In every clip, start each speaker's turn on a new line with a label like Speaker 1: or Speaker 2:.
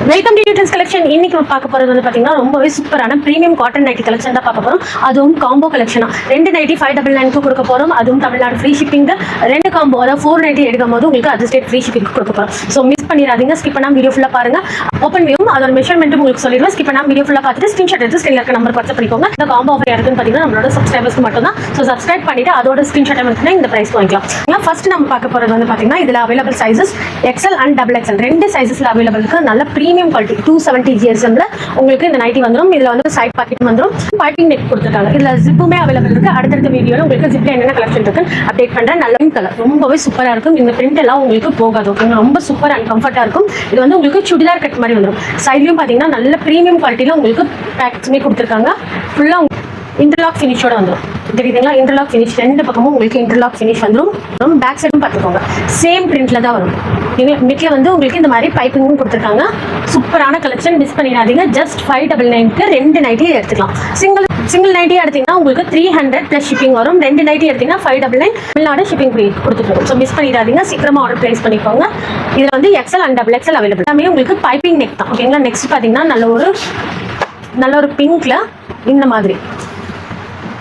Speaker 1: Welcome to YouTubes collection. இன்னைக்கு பார்க்க போறது வந்து பாத்தீங்கன்னா ரொம்பவே சூப்பரான பிரீமியம் காட்டன் நைட்டி கலெக்ஷன் தான் பார்க்க போறோம். அதுவும் காம்போ கலெக்ஷனா 2 நைட்டி 599 கொடுக்க போறோம். அதுவும் தமிழ்நாடு ஃப்ரீ ஷிப்பிங். 2 காம்போ அதாவது 4 நைட்டி எடுக்கும் போது உங்களுக்கு அது ஸ்டேட் ஃப்ரீ ஷிப்பிங் கொடுக்க போறோம். ஸோ மிஸ் பண்ணிடாதீங்க, ஸ்கிப் பண்ணாம வீடியோ ஃபுல்லா பாருங்க. ஓப்பன் வியூவும் அதோட மெஷர்மெண்ட்டும் உங்களுக்கு சொல்லிடுவேன். ஸ்கிப் பண்ணாம வீடியோ ஃபுல்லா பார்த்துட்டு ஸ்கிரீன்ஷாட் எடுத்து ஸ்கிரீன்ல இருக்க நம்பர் பார்த்து பண்ணிக்கோங்க. இந்த காம்போ ஆஃபர் யாருக்குன்னு பாத்தீங்கன்னா நம்மளோட சப்ஸ்கிரைபர்ஸ்க்கு மட்டும் தான். ஸோ சப்ஸ்கிரைப் பண்ணிட்டு அதோட ஸ்கிரீன்ஷாட் எடுத்துனா இந்த பிரைஸ் வாங்கிக்கலாம். ஃபர்ஸ்ட் நம்ம பார்க்க போறது வந்து பாத்தீங்கன்னா இதுல available sizes XL and XXL 2 சைசஸ்ல அவைலபிள் இருக்கு. நல்ல பிரீமியம் குவாலிட்டி 270 GSM உங்களுக்கு இந்த நைட்டி வந்துடும். இதுல வந்து சைட் பாக்கெட் வந்துடும், பைப்பிங் நெக் கொடுத்துருக்காங்க. இதுல ஜிப்புமே அவைலபிள் இருக்கு. அடுத்தடுத்த வீடியோல உங்களுக்கு ஜிப்ல என்னென்ன கலெக்ஷன் இருக்கு அப்டேட் பண்றேன். நல்ல கலர் ரொம்பவே சூப்பரா இருக்கும். இந்த பிரிண்ட் எல்லாம் உங்களுக்கு போகாது, ஓகேங்க. ரொம்ப சூப்பர் அண்ட் கம்ஃபர்ட்டா இருக்கும். இது வந்து உங்களுக்கு சுடிதார் கட் மாதிரி வந்துடும். சைட்லயும் பாத்தீங்கன்னா நல்ல பிரீமியம் குவாலிட்டியில உங்களுக்கு பேக்கெட்ஸ்மே கொடுத்துருக்காங்க. ஃபுல்லா இன்டர்லாக் ஃபினிஷோட வந்துடும். தெரியுதுங்களா? இன்டர்லாக் ஃபினிஷ் 2 பக்கமும் உங்களுக்கு இன்டர்லாக் ஃபினிஷ் வந்துடும். பேக் சைடும் பார்த்துக்கோங்க, சேம் பிரிண்ட்ல தான் வரும். மிட்ல வந்து உங்களுக்கு இந்த மாதிரி பைப்பிங்கும் கொடுத்துருக்காங்க. சூப்பரான கலெக்ஷன், மிஸ் பண்ணிடாதீங்க. ஜஸ்ட் 599க்கு 2 நைட்டி எடுத்துக்கலாம். சிங்கிள் நைட்டி எடுத்தீங்கன்னா உங்களுக்கு 300 + ஷிப்பிங் வரும். 2 நைட்டி எடுத்தீங்கன்னா 599 தமிழ்நாடு ஷிப்பிங் ஃப்ரீ கொடுத்துருக்கோம். ஸோ மிஸ் பண்ணிடாதீங்க, சீக்கிரமா ஆர்டர் பிளேஸ் பண்ணிக்கோங்க. இதுல வந்து XL அண்ட் XXL அவைலபிள். எல்லாமே உங்களுக்கு பைப்பிங் நெக் தான், ஓகேங்களா. நெக்ஸ்ட் பாத்தீங்கன்னா நல்ல ஒரு பிங்க்ல இந்த மாதிரி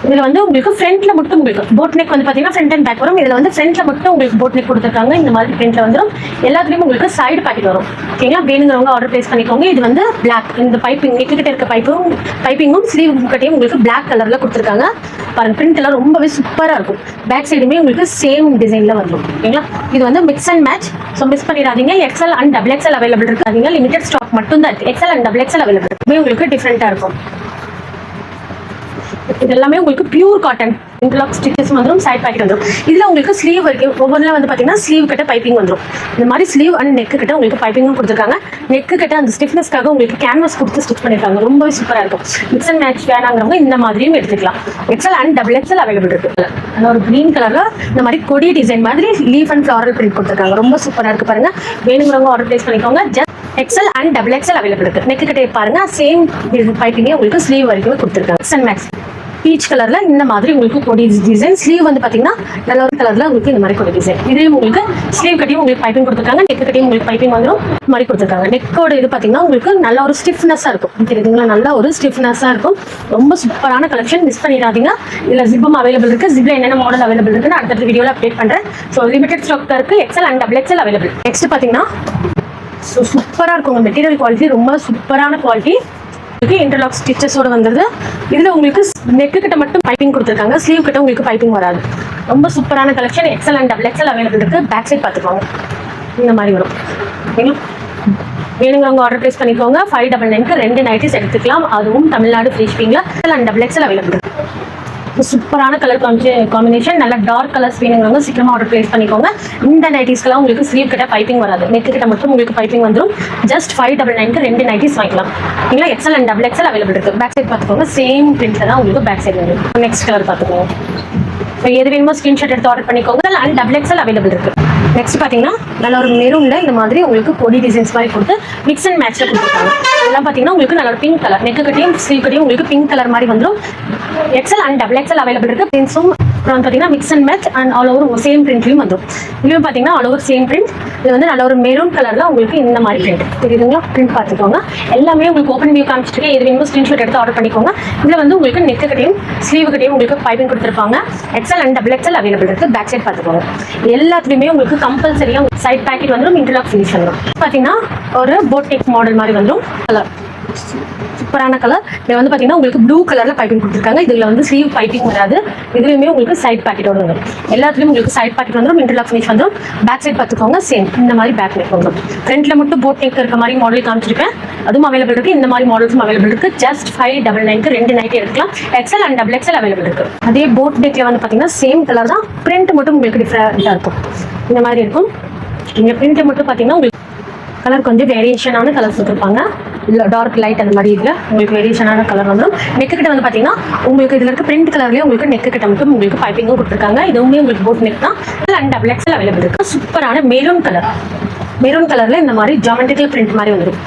Speaker 1: இதுல வந்து உங்களுக்கு ஃப்ரண்ட்ல மட்டும் உங்களுக்கு போட் நெக் வந்து பாத்தீங்கன்னா ஃப்ரண்ட் அண்ட் பேக் வரும். இதுல வந்து ஃப்ரண்ட்ல மட்டும் உங்களுக்கு போட் நெக் கொடுத்துருக்காங்க. இந்த மாதிரி பிரிண்ட்ல வந்துடும். எல்லாத்துலயும் உங்களுக்கு சைடு பாக்கெட் வரும், ஓகேங்களா. வேணுங்கிறவங்க ஆர்டர் பிளேஸ் பண்ணிக்கோங்க. இது வந்து பிளாக், இந்த பைப்பிங் நெக் கிட்ட இருக்க பைப்பிங்கும் ஸ்லீவ் கட்டையும் உங்களுக்கு பிளாக் கலர்ல கொடுத்துருக்காங்க. பாருங்க, பிரிண்ட் எல்லாம் ரொம்பவே சூப்பரா இருக்கும். பேக் சைடுமே உங்களுக்கு சேம் டிசைன்ல வந்துடும், ஓகேங்களா. இது வந்து mix and match. So miss பண்ணிடாதீங்க. XL அண்ட் XXL அவைலபிள் இருக்காதீங்க. லிமிடெட் ஸ்டாக் மட்டும் தான் இருக்கு. XL அண்ட் XXL அவைலபிள் இருக்கு. உங்களுக்கு டிஃப்ரெண்டா இருக்கும். இது எல்லாமே உங்களுக்கு பியூர் காட்டன் இன்டர்லாக் ஸ்டிச்சஸ் வந்துடும். சைட் பாக்கெட் வந்துடும். இதுல உங்களுக்கு ஸ்லீவ் வரைக்கும் ஒவ்வொன்றுல வந்து பாத்தீங்கன்னா ஸ்லீவ் கிட்ட பைப்பிங் வந்துடும். இந்த மாதிரி ஸ்லீவ் அண்ட் நெக் கிட்ட உங்களுக்கு பைப்பிங்கும் கொடுத்துருக்காங்க. நெக் கிட்ட அந்த ஸ்டிஃப்னஸ்க்காக உங்களுக்கு கேன்வாஸ் கொடுத்து ஸ்டிச் பண்ணிருக்காங்க. ரொம்பவே சூப்பரா இருக்கும். மிக்ஸ் அண்ட் மேட்ச் வேணாங்கிறவங்க இந்த மாதிரியும் எடுத்துக்கலாம். XL அண்ட் XXL அவைலபிள் இருக்கு. அந்த ஒரு கிரீன் கலர்ல இந்த மாதிரி கொடி டிசைன் மாதிரி லீஃப் அண்ட் ஃபிளாரல் பிரிண்ட் கொடுத்துருக்காங்க. ரொம்ப சூப்பரா இருக்கு. பாருங்க, வேணுங்கிறவங்க ஆர்டர் பிளேஸ் பண்ணிக்கோங்க. XL அண்ட் XXL அவைலபிள் இருக்கு. நெக் கிட்டே பாருங்க, சேம் பைப்பிங்கே உங்களுக்கு ஸ்லீவ் வரைக்கும் கொடுத்துருக்காங்க. மிக்ஸ் அண்ட் மேட்ச் பீச் கலர்ல இந்த மாதிரி உங்களுக்கு கொடி டிசைன். ஸ்லீவ் வந்து பாத்தீங்கன்னா நல்ல ஒரு கலர்ல உங்களுக்கு இந்த மாதிரி கொடி டிசைன். இதுலயும் உங்களுக்கு ஸ்லீவ் கட்டியும் உங்களுக்கு பைப்பிங் கொடுத்துருக்காங்க. நெக் கட்டியும் உங்களுக்கு பைப்பிங் வந்துடும் மாதிரி கொடுத்துருக்காங்க. நெக்கோட இது பாத்தீங்கன்னா உங்களுக்கு நல்ல ஒரு ஸ்டிஃப்னஸா இருக்கும். தெரியுதுங்களா? நல்ல ஒரு ஸ்டிஃப்னஸா இருக்கும். ரொம்ப சூப்பரான கலெக்ஷன், மிஸ் பண்ணிடாதீங்க. இதுல ஜிப்பும் அவைலபிள் இருக்கு. ஜிப்ல என்னென்ன மாடல் அவைலபிள் இருக்குன்னு அடுத்த வீடியோல அப்டேட் பண்றேன். ஸோ லிமிடெட் ஸ்டாக் இருக்கு. XL and XXL available. Next பாத்தீங்கன்னா சூப்பரா இருக்கும். மெட்டீரியல் குவாலிட்டி ரொம்ப சூப்பரான குவாலிட்டி. இன்டர்லாக் ஸ்டிச்சஸோட வந்துருது. இதுல உங்களுக்கு நெக்கு கிட்ட மட்டும் பைப்பிங் கொடுத்துருக்காங்க. ஸ்லீவ் கிட்ட உங்களுக்கு பைப்பிங் வராது. ரொம்ப சூப்பரான collection. XL and XXL available இருக்கு. பேக் சைட் பார்த்துக்கோங்க, இந்த மாதிரி வரும். வேணுங்கிறவங்க ஆர்டர் பிளேஸ் பண்ணிக்கோங்க. 599க்கு 2 நைட்டிஸ் எடுத்துக்கலாம். அதுவும் தமிழ்நாடு ஃப்ரீ ஷிப்பிங்ல. XL அண்ட் XXL அவைலபிள் இருக்கு. சூப்பரான கலர் காம்பினேஷன். நல்ல டார்க் கலர்ஸ் வேணுங்கிறவங்க சீக்கிரமா ஆர்டர் பிளேஸ் பண்ணிக்கோங்க. இந்த நைட்டிஸ்க்கெல்லாம் உங்களுக்கு ஸ்லீவ் கிட்ட பைப்பிங் வராது. நெக் கிட்ட மட்டும் உங்களுக்கு பைப்பிங் வந்துடும். ஜஸ்ட் 599க்கு 2 நைட்டிஸ் வாங்கிக்கலாம். இல்லைங்களா? XL அண்ட் XXL அவைலபிள் இருக்கு. பேக் சைட் பார்த்துக்கோங்க, சேம் பிரிண்ட்ல தான் உங்களுக்கு பேக் சைட் வரும். நெக்ஸ்ட் கலர் பார்த்துக்கோங்க. ஸோ எது வேணுமோ ஸ்கிரீன்ஷாட் எடுத்து ஆர்டர் பண்ணிக்கோங்க. அண்ட் XXL அவைலபிள் இருக்கு. நெக்ஸ்ட் பாத்தீங்கன்னா நல்ல ஒரு மெரூன்ல இந்த மாதிரி உங்களுக்கு கொடி டிசைன்ஸ் மாதிரி கொடுத்து மிக்ஸ் அண்ட் மேட்ச்ல கொடுத்துருக்காங்க. இதெல்லாம் பாத்தீங்கன்னா உங்களுக்கு நல்ல ஒரு பிங்க் கலர். நெக் கட்டியும் ஸ்லீவ் கட்டியும் உங்களுக்கு பிங்க் கலர் மாதிரி வந்துடும். XL அண்ட் XXL அவைலபிள் இருக்கு. பிரிண்ட்ஸும் அப்புறம் பாத்தீங்கன்னா mix and match and all over same பிரிண்ட்லயும் வந்துடும். இதுவும் பாத்தீங்கன்னா ஆல் ஓவர் சேம் பிரிண்ட். இது வந்து நல்ல ஒரு மெரூன் கலர்ல உங்களுக்கு இந்த மாதிரி பிரிண்ட். தெரியுதுங்களா? பிரிண்ட் பார்த்துக்கோங்க. எல்லாமே உங்களுக்கு ஓப்பன் வியூ காமிச்சிட்டு எது வேணுமோ ஸ்கிரீன்ஷாட் எடுத்து ஆர்டர் பண்ணிக்கோங்க. இதுல வந்து உங்களுக்கு நெக் கட்டியும் ஸ்லீவ் கட்டியும் உங்களுக்கு பைப்பிங் கொடுத்துருப்பாங்க. XL அண்ட் XXL அவைலபிள் இருக்கு. பேக் சைட் பார்த்துக்கோங்க. எல்லாத்துலயுமே உங்களுக்கு கம்பல்சரியா சைட் பேக்கெட் வந்துடும். இன்டர்லாக் ஃபினிஷ் வந்துடும். பாத்தீங்கன்னா ஒரு போட் நெக் மாடல் மாதிரி வந்துடும். கலர் சூப்பரான கலர். இது வந்து பாத்தீங்கன்னா உங்களுக்கு ப்ளூ கலர்ல பைப்பிங் கொடுத்துருக்காங்க. இதுல வந்து ஸ்லீவ் பைப்பிங் வராது. இதுலயுமே உங்களுக்கு சைட் பாக்கெட்டோட வந்துடும். எல்லாத்துலயும் உங்களுக்கு சைட் பாக்கெட் வந்துடும். இன்டர்லாக் ஃபினிஷ் வந்துடும். பேக் சைட் பார்த்துக்கோங்க, சேம் இந்த மாதிரி பேக் நெக் வந்துடும். ஃப்ரண்ட்ல மட்டும் போட் நெக் இருக்க மாதிரி மாடல் காமிச்சிருக்கேன். அதுவும் அவைலபிள் இருக்கு. இந்த மாதிரி மாடல்ஸும் அவைலபிள் இருக்கு. ஜஸ்ட் 599க்கு 2 நைட்டி எடுக்கலாம். XL அண்ட் XXL அவைலபிள் இருக்கு. அதே போட் நெக்ல வந்து பாத்தீங்கன்னா சேம் கலர் தான். பிரிண்ட் மட்டும் உங்களுக்கு டிஃபரெண்டா இருக்கும். இந்த மாதிரி இருக்கும். நீங்க பிரிண்ட் மட்டும் பாத்தீங்கன்னா உங்களுக்கு கலர் கொஞ்சம் வேரியேஷனான கலர்ஸ் கொடுத்துருப்பாங்க. டார்க் லைட் அந்த மாதிரி இதுல உங்களுக்கு வேரியேஷனான கலர் வந்துடும். நெக் கிட்ட வந்து பாத்தீங்கன்னா உங்களுக்கு இதுல இருக்க பிரிண்ட் கலர்லயே உங்களுக்கு நெக் கிட்ட மட்டும் உங்களுக்கு பைப்பிங்கும் கொடுத்துருக்காங்க. இதுவுமே உங்களுக்கு போட் நெக் தான். அண்ட் XXL அவைலபிள் இருக்கு. சூப்பரான மெரூன் கலர். மெரூன் கலர்ல இந்த மாதிரி ஜாமெட்ரிக்கல் பிரிண்ட் மாதிரி வந்துடும்,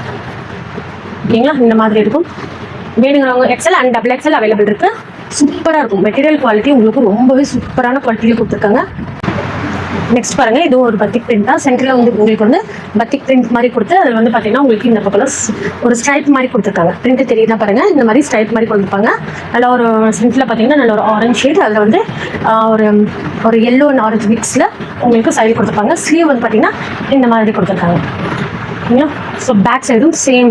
Speaker 1: ஓகேங்களா? இந்த மாதிரி இருக்கும். வேணுங்கிறவங்க XL அண்ட் XXL அவைலபிள் இருக்கு. சூப்பரா இருக்கும். மெட்டீரியல் குவாலிட்டி உங்களுக்கு ரொம்பவே சூப்பரான குவாலிட்டியில கொடுத்துருக்காங்க. நெக்ஸ்ட் பாருங்க, இதுவும் ஒரு பத்திக் பிரிண்டா. சென்டர்ல வந்து உங்களுக்கு வந்து பத்திக் பிரிண்ட் மாதிரி கொடுத்து அதில் வந்து பார்த்தீங்கன்னா உங்களுக்கு இந்த பக்கம் ஒரு ஸ்ட்ரைப் மாதிரி கொடுத்துருக்காங்க. பிரிண்ட் தெரியுதா பாருங்க, இந்த மாதிரி ஸ்ட்ரைப் மாதிரி கொடுத்துருப்பாங்க. நல்லா ஒரு சென்டர்ல பார்த்தீங்கன்னா நல்ல ஒரு ஆரஞ்சு ஷேட், அதில் வந்து ஒரு எல்லோ அண்ட் ஆரஞ்சு மிக்ஸில் உங்களுக்கு சைடு கொடுத்துருப்பாங்க. ஸ்லீவ் வந்து பார்த்தீங்கன்னா இந்த மாதிரி கொடுத்துருக்காங்க. ஸோ பேக் சைடும் சேம்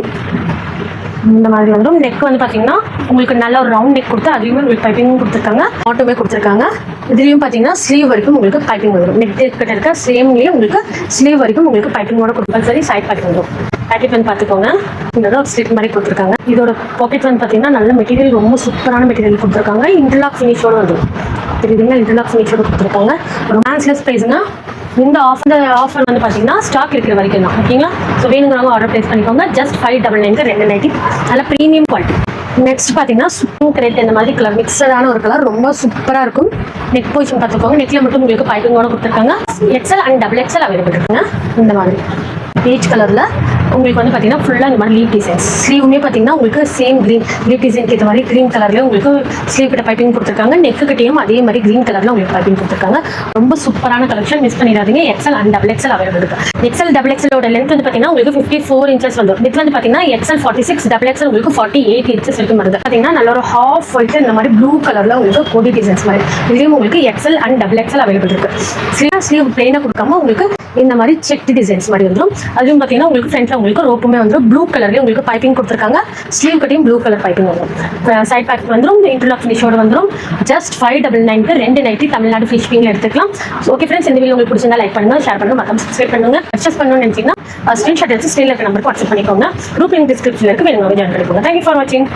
Speaker 1: இந்த மாதிரி வந்துடும். நெக் வந்து பார்த்தீங்கன்னா உங்களுக்கு நல்ல ஒரு ரவுண்ட் நெக் கொடுத்து அதுலேயுமே உங்களுக்கு பைப்பிங்கும் கொடுத்துருக்காங்க, ஆட்டோமே கொடுத்துருக்காங்க. இதுலேயும் பார்த்தீங்கன்னா ஸ்லீவ் வரைக்கும் உங்களுக்கு பைப்பிங் வந்துடும். நெக் கிட்ட இருக்க சேம்லேயே உங்களுக்கு ஸ்லீவ் வரைக்கும் உங்களுக்கு பைப்பிங்கோட கம்பல்சரி சைட் பேக் வந்துடும். பேக்கெட் வந்து பார்த்துக்கோங்க, இந்த ஒரு ஸ்லிப் மாதிரி கொடுத்துருக்காங்க. இதோட பாக்கெட் வந்து பார்த்தீங்கன்னா நல்ல மெட்டீரியல், ரொம்ப சூப்பரான மெட்டீரியல் கொடுத்துருக்காங்க. இன்டர்லாக் ஃபினிஷோட வந்துடும். தெரியுதுங்களா, இன்டர்லாக் ஃபினிஷோட கொடுத்துருக்காங்க. ஒரு மேன்ஸ்லெஸ் ப்ரைஸுங்க. இந்த ஆஃபர் வந்து பார்த்தீங்கன்னா ஸ்டாக் இருக்கிற வரைக்கும் தான். ஓகேங்களா, ஸோ வேணுங்கிறவங்க ஆர்டர் ப்ளேஸ் பண்ணிக்கோங்க. ஜஸ்ட் 599 2 நைட்டி, நல்ல ப்ரீமியம் குவாலிட்டி. நெக்ஸ்ட் பார்த்தீங்கன்னா சூப்பர் கிரேட், இந்த மாதிரி கலர் மிக்சடான ஒரு கலர், ரொம்ப சூப்பராக இருக்கும். நெக் பொசிஷன் பார்த்துக்கோங்க, நெக்ல மட்டும் உங்களுக்கு பைப்பிங்கோட கொடுத்துருக்காங்க. XL அண்ட் XXL அவைலபிள் இருக்குங்க. இந்த மாதிரி பீச் கலரில் உங்களுக்கு வந்து பார்த்தீங்கன்னா ஃபுல்லாக இந்த மாதிரி லீப் டிசைன்ஸ். ஸ்லீவுமே பார்த்தீங்கன்னா உங்களுக்கு சேம் க்ரீன் லீப் டிசைனுக்கு ஏற்ற மாதிரி க்ரீன் கலர்லேயே உங்களுக்கு ஸ்லீவ் கிட்ட பைப்பிங் கொடுத்துருக்காங்க. நெக்கு கிட்டையும் அதே மாதிரி க்ரீன் கலரில் உங்களுக்கு பைப்பிங் கொடுத்துருக்காங்க. ரொம்ப சூப்பரான கலெக்ஷன், மிஸ் பண்ணிடாதீங்க. XL அண்ட் XXL அவைலபிள் இருக்கு. XL XXL லென்த் வந்து பார்த்தீங்கன்னா உங்களுக்கு 54 இன்ச்சஸ் வந்துடும். வித் வந்து பார்த்தீங்கன்னா XL 46, XXL உங்களுக்கு 48 இன்ச்சஸ் வரைக்கும் வருது. பார்த்தீங்கன்னா நல்ல ஒரு ஹாஃப் ஒயிட் இந்த மாதிரி ப்ளூ கலரில் உங்களுக்கு கோடி டிசைன்ஸ் மாதிரி. இதுலேயும் உங்களுக்கு XL அண்ட் XXL அவைலபிள் இருக்கு. ஸ்லீவ் பிளெயினாக கொடுக்காம உங்களுக்கு இந்த மாதிரி செக் டிசைன்ஸ் மாதிரி வந்துடும். அதுவும் பார்த்தீங்கன்னா உங்களுக்கு ஃப்ரண்ட்ல உங்களுக்கு ரோப்புமே வந்துடும். ப்ளூ கலர்லேயே உங்களுக்கு பைப்பிங் கொடுத்துருக்காங்க. ஸ்லீவ் கட்டையும் ப்ளூ கலர் பைப்பிங் வந்துடும். சைட் பேக் வந்துடும். இன்டர்லாக் ஃபினிஷோட வந்துடும். ஜஸ்ட் 599 2 நைட்டி தமிழ்நாடு ஃபிஷ்பிங்ல எடுத்துக்கலாம். ஓகே ஃப்ரெண்ட்ஸ், இந்த வீடியோ உங்களுக்கு பிடிச்சிருந்தா லைக் பண்ணுங்க, ஷேர் பண்ணுங்க, மறக்காம சப்ஸ்கிரைப் பண்ணுங்க. பர்ச்சேஸ் பண்ணணும்னு நினைச்சீங்கன்னா ஸ்கிரீன்ஷாட் எடுத்து ஸ்க்ரீன்ல இருக்க நம்பருக்கு வாட்ஸ்அப் பண்ணிக்கோங்க. குரூப் லிங்க் டிஸ்கிரிப்ஷன்ல இருக்கு, வேணுங்க ஜாயின் பண்ணிக்கோங்க. தேங்க்யூ ஃபார் வாட்சிங்.